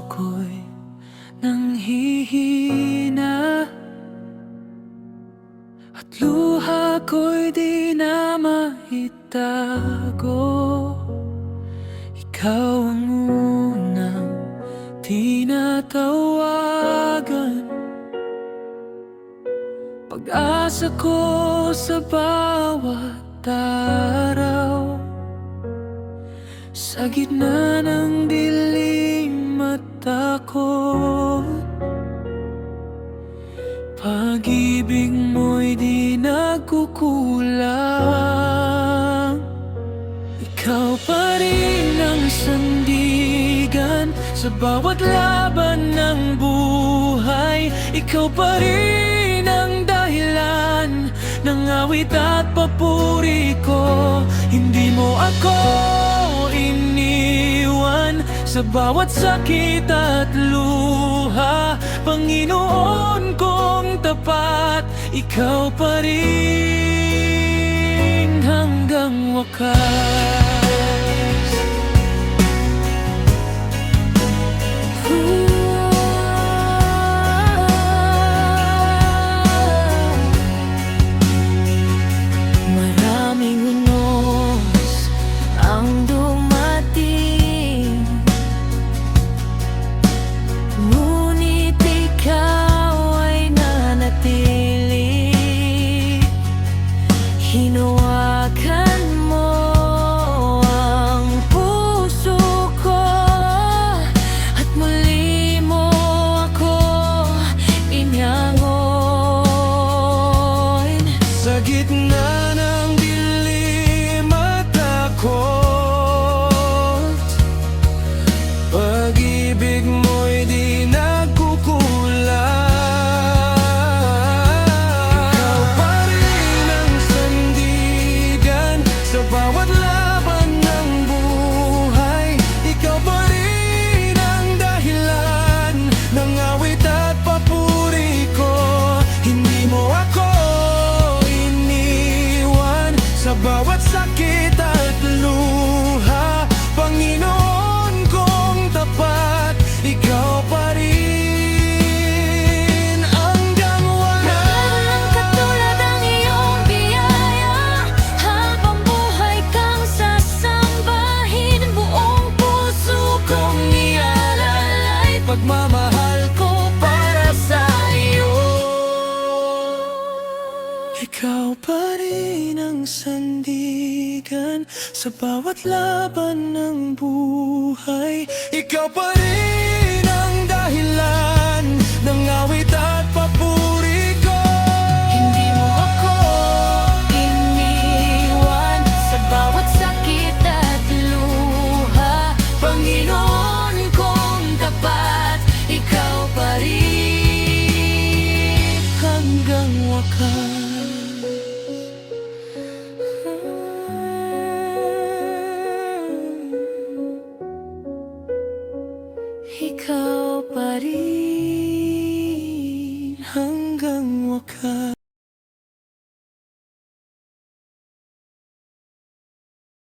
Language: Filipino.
ko'y nanghihina at luha ko'y di na maitago. Ikaw ang unang tinatawagan, pag-asa ko sa bawat araw. Sa gitna ng dilim at takot, pag-ibig mo'y di nagkukulang. Ikaw pa rin ang sandigan sa bawat laban ng buhay. Ikaw pa rin ang dahilan ng awit at papuri ko. Hindi mo ako iniwan sa bawat sakit at luha. Panginoon kong tapat, ikaw pa rin hanggang wakas. Maraming unos ang dumating, ngunit ikaw ay nanatili. Hinawakan mo ang puso ko at muli mo ako inyangon. Sa gitna ng dilim at takot, pag-ibig mo'y di nagkukulang. Ikaw pa rin ang sandigan sa bawat laban ng buhay. Ikaw pa rin ang dahilan ng awit at papuri ko. Hindi mo ako iniwan sa bawat sakit at luha. Panginoon kong tapat, ikaw pa rin hanggang Walang katulad ang iyong biyaya, habang buhay kang sasambahin. Buong puso kong nialalay pagmamahal ko para sa iyo. Ikaw pa rin ang sandigan sa bawat laban ng buhay. Ikaw pa rin ang dahilan ng awit at papuri ko. Hindi mo ako iniwan sa bawat sakit at luha. Panginoon kong tapat, ikaw pa rin Hanggang wakas. ikaw pa rin.